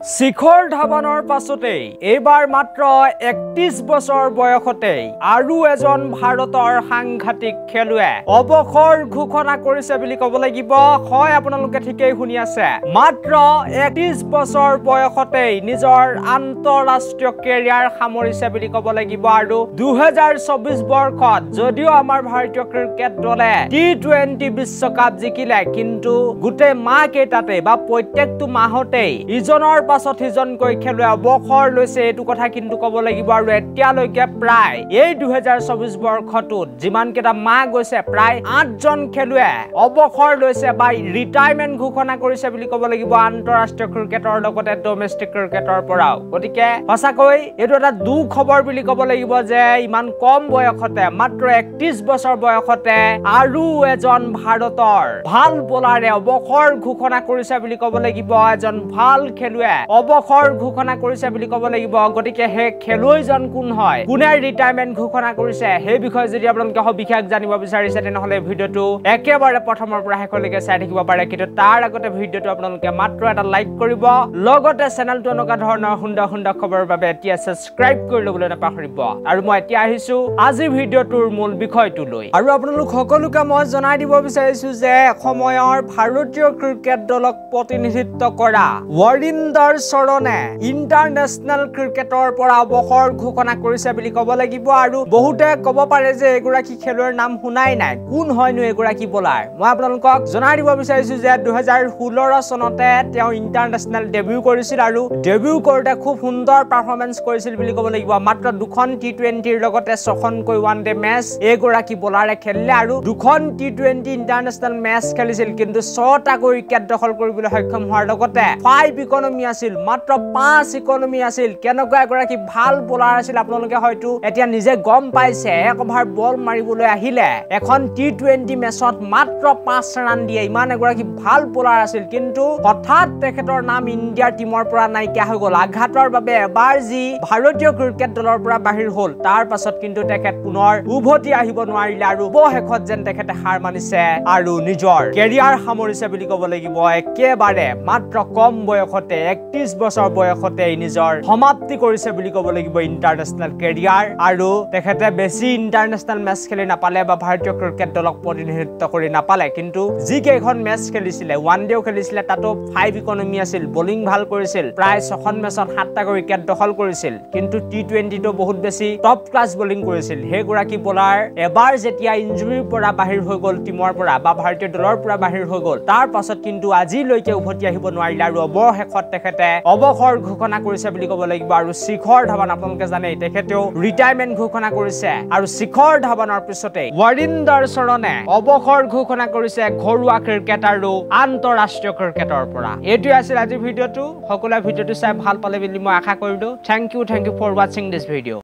শিখৰ ধাৱনৰ পাছতেই এইবাৰ মাত্ৰ ৩১ বছৰ বয়সতেই আৰু এজন ভাৰতৰ সাংঘাতিক খেলুৱে অৱসৰ ঘোষণা কৰিছে বুলি ক'ব লাগিব। হয়, আপোনালোকে ঠিকেই শুনি আছে। মাত্ৰ ৩১ বছৰ বয়সতেই নিজৰ আন্তঃৰাষ্ট্ৰীয় কেৰিয়াৰ সামৰিছে বুলি ক'ব লাগিব। আৰু ২০২৪ বৰ্ষত যদিও আমাৰ ভাৰতীয় ক্ৰিকেট দলে টি-20 বিশ্বকাপ জিকিলে, কিন্তু গোটেই মাহ কেইটাতে বা প্ৰত্যেকটো মাহতেই ইজনৰ পাছত সিজনকৈ খেলুৱে অৱসৰ লৈছে, এইটো কথা কিন্তু ক'ব লাগিব। আৰু এতিয়ালৈকে প্ৰায় এই ২০২৪ বৰ্ষটোত যিমান কেইটা মাহ গৈছে, প্ৰায় ৮জন খেলুৱে অৱসৰ লৈছে বা ৰিটায়াৰমেণ্ট ঘোষণা কৰিছে বুলি ক'ব লাগিব আন্তঃৰাষ্ট্ৰীয় ক্ৰিকেটৰ লগতে ডমেষ্টিক ক্ৰিকেটৰ পৰাও। গতিকে সঁচাকৈ এইটো এটা দুখ খবৰ বুলি ক'ব লাগিব যে ইমান কম বয়সতে, মাত্ৰ ৩১ বছৰ বয়সতে আৰু এজন ভাৰতৰ ভাল বলাৰে অৱসৰ ঘোষণা কৰিছে বুলি ক'ব লাগিব। এজন ভাল খেলুৱে অৱসৰ ঘোষণা কৰিছে বুলি ক'ব লাগিব। গতিকে সেই খেলুৱৈজন কোন হয়, কোনে ৰিটায়াৰমেণ্ট ঘোষণা কৰিছে, সেই বিষয়ে যদি আপোনালোকে সবিশেষ জানিব বিচাৰিছে, তেনেহ'লে ভিডিঅ'টো একেবাৰে প্ৰথমৰ পৰা শেষলৈকে চাই থাকিব পাৰে। কিন্তু তাৰ আগতে ভিডিঅ'টো আপোনালোকে মাত্ৰ এটা লাইক কৰিব, লগতে চেনেলটো এনেকুৱা ধৰণৰ সুন্দৰ সুন্দৰ খবৰৰ বাবে এতিয়া ছাবস্ক্ৰাইব কৰি ল'বলৈ নাপাহৰিব। আৰু মই এতিয়া আহিছো আজিৰ ভিডিঅ'টোৰ মূল বিষয়টোলৈ। আৰু আপোনালোক সকলোকে মই জনাই দিব বিচাৰিছো যে সময়ৰ ভাৰতীয় ক্ৰিকেট দলক প্ৰতিনিধিত্ব কৰা ৱৰিন্দৰ চৰণে ইণ্টাৰনেশ্যনেল ক্ৰিকেটৰ পৰা অৱসৰ ঘোষণা কৰিছে বুলি ক'ব লাগিব। আৰু বহুতে ক'ব পাৰে যে এগৰাকী খেলুৱৈৰ নাম শুনাই নাই, কোন হয়নো এগৰাকী বলাৰ। মই আপোনালোকক জনাই দিব বিচাৰিছো যে ২০১৬ চনতে তেওঁ ইণ্টাৰনেশ্যনেল ডেবিউ কৰিছিল আৰু ডেবিউ কৰোঁতে খুব সুন্দৰ পাৰফৰ্মেঞ্চ কৰিছিল বুলি ক'ব লাগিব। মাত্ৰ ২খন টি-20ৰ লগতে 6খনকৈ ওৱান ডে মেচ এগৰাকী বলাৰে খেলিলে আৰু ২খন টি-20 ইণ্টাৰনেশ্যনেল মেচ খেলিছিল, কিন্তু ৬টাকৈ উইকেট দখল কৰিবলৈ সক্ষম হোৱাৰ লগতে 5 ইকনমি আছিল, মাত্ৰ 5 ইকনমি আছিল। কেনেকুৱা এগৰাকী ভাল বলাৰ আছিল আপোনালোকে হয়তো এতিয়া নিজে গম পাইছে। এক অভাৰ বল মাৰিবলৈ আহিলে এখন টি-20 মেচত মাত্ৰ 5 ৰান দিয়ে, ইমান এগৰাকী ভাল বলাৰ আছিল। কিন্তু হঠাৎ তেখেতৰ নাম ইণ্ডিয়াৰ টিমৰ পৰা নাইকিয়া হৈ গ'ল। আঘাতৰ বাবে এবাৰ যি ভাৰতীয় ক্ৰিকেট দলৰ পৰা বাহিৰ হ'ল, তাৰ পাছত কিন্তু তেখেত পুনৰ উভতি আহিব নোৱাৰিলে আৰু অৱশেষত যেন তেখেতে হাৰ মানিছে আৰু নিজৰ কেৰিয়াৰ সামৰিছে বুলি ক'ব লাগিব। একেবাৰে মাত্ৰ কম বয়সতে ৩১ বছৰ বয়সতে নিজৰ সমাপ্তি কৰিছে বুলি ক'ব লাগিব ইণ্টাৰনেশ্যনেল কেৰিয়াৰ। আৰু তেখেতে বেছি ইণ্টাৰনেশ্যনেল মেচ খেলি নাপালে বা ভাৰতীয় ক্ৰিকেট দলক প্ৰতিনিধিত্ব কৰি নাপালে, কিন্তু যিকেইখন মেচ খেলিছিলে, ওৱান ডেও খেলিছিলে, তাতো 5 ইকনমি আছিল, বলিং ভাল কৰিছিল, প্ৰায় 6খন মেচত 7টাকৈ উইকেট দখল কৰিছিল, কিন্তু টি-20টো বহুত বেছি টপ ক্লাছ বলিং কৰিছিল। সেইগৰাকী বলাৰ এবাৰ যেতিয়া ইঞ্জুৰিৰ পৰা বাহিৰ হৈ গ'ল, টিমৰ পৰা বা ভাৰতীয় দলৰ পৰা বাহিৰ হৈ গ'ল, তাৰ পাছত কিন্তু আজিলৈকে উভতি আহিব নোৱাৰিলে আৰু অৱশেষত তেখেতে অৱসৰ ঘোষণা কৰিছে বুলি ক'ব লাগিব। আৰু শিখৰ ধাৱন আপোনালোকে জানেই, তেখেতেও ৰিটায়াৰমেণ্ট ঘোষণা কৰিছে। আৰু শিখৰ ধাৱনৰ পিছতে ৱৰিন্দৰ চৰণে অৱসৰ ঘোষণা কৰিছে ঘৰুৱা ক্ৰিকেট আৰু আন্তঃৰাষ্ট্ৰীয় ক্ৰিকেটৰ পৰা। এইটোৱে আছিল আজিৰ ভিডিঅ'টো। সকলোৱে ভিডিঅ'টো চাই ভাল পালে বুলি মই আশা কৰিলো। থেংক ইউ ফৰ ৱাচিং দিছ ভিডিঅ'।